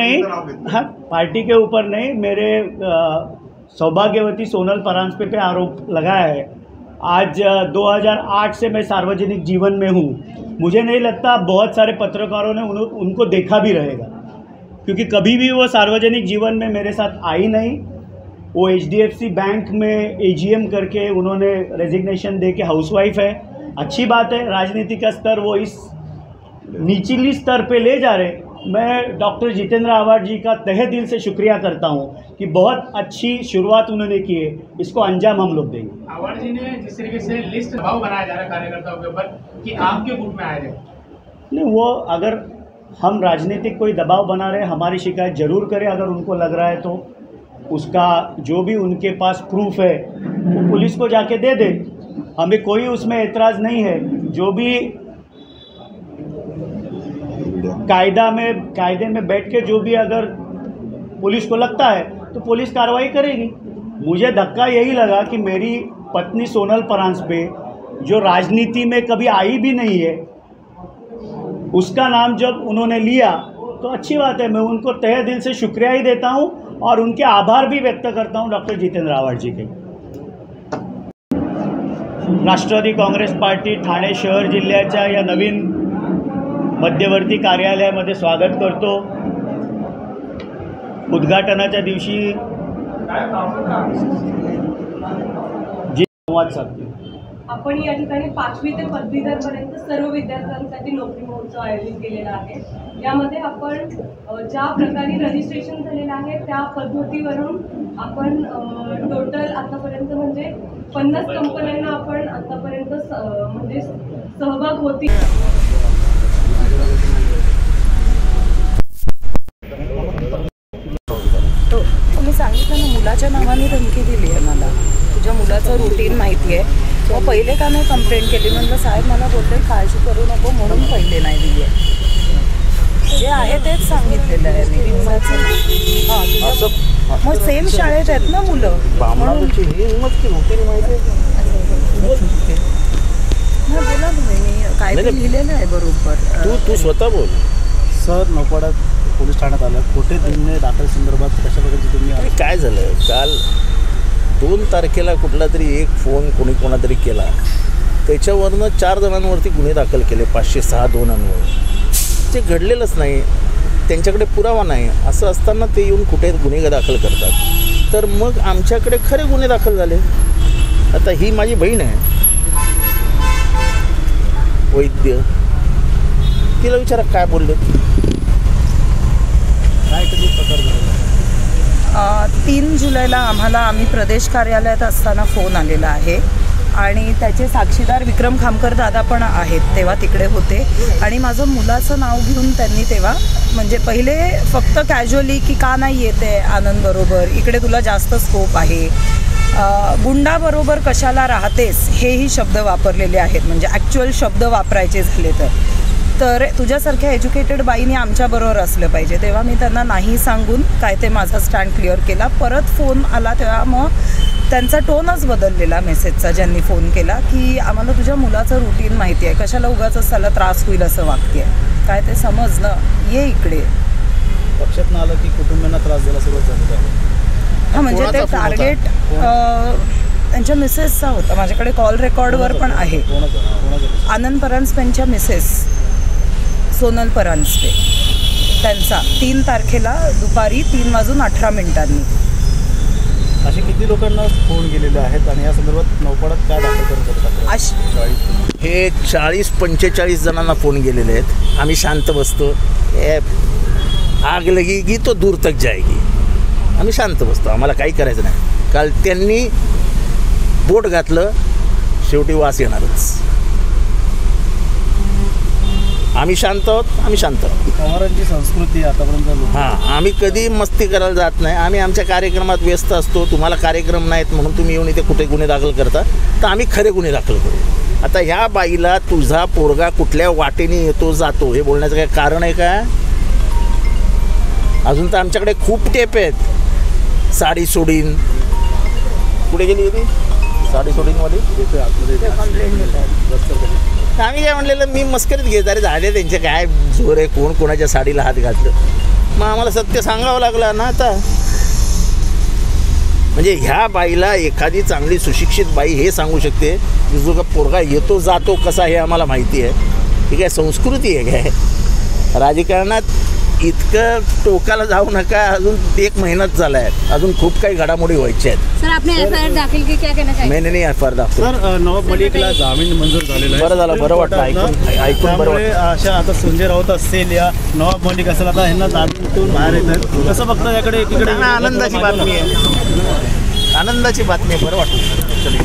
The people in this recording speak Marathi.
नहीं, हाँ पार्टी के ऊपर नहीं, मेरे सौभाग्यवती सोनल परांजपे पे आरोप लगाया है। आज 2008 से मैं सार्वजनिक जीवन में हूँ। मुझे नहीं लगता बहुत सारे पत्रकारों ने उनको देखा भी रहेगा, क्योंकि कभी भी वो सार्वजनिक जीवन में मेरे साथ आई नहीं। वो HDFC बैंक में AGM करके उन्होंने रेजिग्नेशन दे के हाउसवाइफ है। अच्छी बात है, राजनीति का स्तर वो इस निचली स्तर पे ले जा रहे। मैं डॉक्टर जितेंद्र आवाड जी का तहे दिल से शुक्रिया करता हूं कि बहुत अच्छी शुरुआत उन्होंने की है, इसको अंजाम हम लोग देंगे। आवाड जी ने जिस तरीके से लिस्ट दबाव बनाया जा रहा है कार्यकर्ताओं के ऊपर कि आपके ग्रुप में आए थे, नहीं, वो अगर हम राजनीतिक कोई दबाव बना रहे, हमारी शिकायत जरूर करें। अगर उनको लग रहा है तो उसका जो भी उनके पास प्रूफ है वो पुलिस को जाके दे दे, हमें कोई उसमें एतराज़ नहीं है। जो भी कायदे में बैठ के जो भी अगर पुलिस को लगता है तो पुलिस कार्रवाई करेगी। मुझे धक्का यही लगा कि मेरी पत्नी सोनल परांजपे, जो राजनीति में कभी आई भी नहीं है, उसका नाम जब उन्होंने लिया तो अच्छी बात है। मैं उनको तहे दिल से शुक्रिया ही देता हूं और उनके आभार भी व्यक्त करता हूं डॉक्टर जितेंद्र आवाड जी के। राष्ट्रवादी काँग्रेस पार्टी ठाणे शहर जिल्ह्याच्या या नवीन मध्यवर्ती कार्यालयामध्ये स्वागत करतो। उद्घाटनाच्या दिवशी जी संवाद साधतो। आपण या ठिकाणी 5वी ते पदवीधरपर्यंत सर्व विद्यार्थ्यांसाठी नोकरी महोत्सव आयोजित केलेला आहे। यामध्ये आपण ज्या प्रकारे रजिस्ट्रेशन झालेलं आहे त्या पद्धतीवरून आपण टोटल आतापर्यंत म्हणजे 50 कंपन्यांना आपण आतापर्यंत म्हणजे सहभाग होती। तुम्ही सांगितलं ना, मुलाच्या नावाने धमकी दिली आहे मला, तुझ्या मुलाचं रुटीन माहिती आहे। मग पहिले का नाही कंप्लेंट केली? म्हणलं साहेब मला बोलले काळजी करू नको म्हणून पहिले नाही दिली आहे। जे आहे तेच सांगितलेलं आहे मी मुलाचं। हां, मग सेम शाळेत आहेत ना मुलं, म्हणून बोला तुम्ही, मी काय लिहिलेलं आहे बरोबर। तू स्वतः बोल। सर, नौपाडा पोलीस ठाण्यात आलं, खोटे गुन्हे दाखल संदर्भात कशा प्रकारचे तुम्ही काय झालं? काल 2 तारखेला कुठला तरी एक फोन कोणातरी केला, त्याच्यावरनं 4 जणांवरती गुन्हे दाखल केले, 506 दोनांवर। ते घडलेलंच नाही, त्यांच्याकडे पुरावा नाही, असं असताना ते येऊन कुठे गुन्हे दाखल करतात। तर मग आमच्याकडे खरे गुन्हे दाखल झाले। आता ही माझी बहीण आहे वैद्य, तिला विचारा काय बोलले, काय कधी प्रकार झाला। 3 जुलैला आम्ही प्रदेश कार्यालयात असताना फोन आलेला आहे आणि त्याचे साक्षीदार विक्रम खामकर दादा पण आहेत, तेव्हा तिकडे होते। आणि माझं मुलाचं नाव घेऊन त्यांनी तेव्हा म्हणजे पहिले फक्त कॅज्युअली की का नाही येते आनंद बरोबर, इकडे तुला जास्त स्कोप आहे, गुंडाबरोबर कशाला राहतेस, हेही शब्द वापरलेले आहेत। म्हणजे ॲक्च्युअल शब्द वापरायचे झाले तर तुझ्यासारख्या एज्युकेटेड बाईने आमच्याबरोबर असलं पाहिजे। तेव्हा मी त्यांना नाही सांगून काय ते माझा स्टँड क्लिअर केला। परत फोन आला तेव्हा मग त्यांचा टोनच बदललेला मेसेजचा, ज्यांनी फोन केला की आम्हाला तुझ्या मुलाचं रुटीन माहिती आहे, कशाला उगाच त्याला त्रास होईल असं वाक्य काय ते समज ना, ये इकडे। लक्षात न आलं की कुटुंबियांना त्रास द्यायला सुरुवात झाली। हां, म्हणजे ते टार्गेट त्यांच्या मिसेसचा होता, माझ्याकडे कॉल रेकॉर्डवर पण आहे। आनंद परांजपेंच्या मिसेस सोनल परांजपे, त्यांचा 3 तारखेला दुपारी 3:18 असे किती लोकांना फोन केलेले आहेत आणि या संदर्भात नौपाडात काय दाखल करतात? हे 40-45 जणांना फोन गेलेले आहेत। आम्ही शांत बसतो, आग लगेगी तो दूर तक जाएगी, आम्ही शांत बसतो, आम्हाला काही करायचं नाही। काल त्यांनी बोट घातलं, शेवटी वास येणारच। आम्ही शांत आहोत, आम्ही शांत आहोत। पवारांची संस्कृती आतापर्यंत हां, आम्ही कधी मस्ती करायला जात नाही, आम्ही आमच्या कार्यक्रमात व्यस्त असतो। तुम्हाला कार्यक्रम नाहीत म्हणून तुम्ही येऊन इथे कुठे गुन्हे दाखल करता, तर आम्ही खरे गुन्हे दाखल करू। आता ह्या बाईला तुझा पोरगा कुठल्या वाटेने येतो जातो हे बोलण्याचं काय कारण आहे का? अजून तर आमच्याकडे खूप टेप आहेत। साडी सोडीन कुठे गेली होती, साडी सोडीनमध्ये आम्ही काय म्हणलेलं, मी मस्करीत घेत, अरे झाले त्यांचे काय जोर आहे, कोण कोणाच्या साडीला हात घातलं। मग आम्हाला सत्य सांगावं लागलं ना आता. म्हणजे ह्या बाईला एखादी चांगली सुशिक्षित बाई हे सांगू शकते की जो का पोरगा येतो जातो कसा हे आम्हाला माहिती आहे. ही काय संस्कृती आहे काय? राजकारणात इतकं टोकाला जाऊ नका. अजून 1 महिनाच झाला आहे, अजून खूप काही घडामोडी व्हायच्या आहेत. सर आपने एफआईआर दाखिल की, क्या कहना चाहिए? मैंने नहीं एफआईआर दाखल. सर नवाब मलिकला जामीन मंजूर झालेला आहे. बरं झालं, बरं वाटलं ऐकून बरं वाटलं. अशा आता संजय राऊत असतील या नवाब मलिक असेल, आता ह्यांना जामीनतून बाहेर येतात. कसं बघता याकडे? एकीकडे आनंदाची बातमी आहे, आनंदाची बातमी आहे. बरं वाटलं. चला.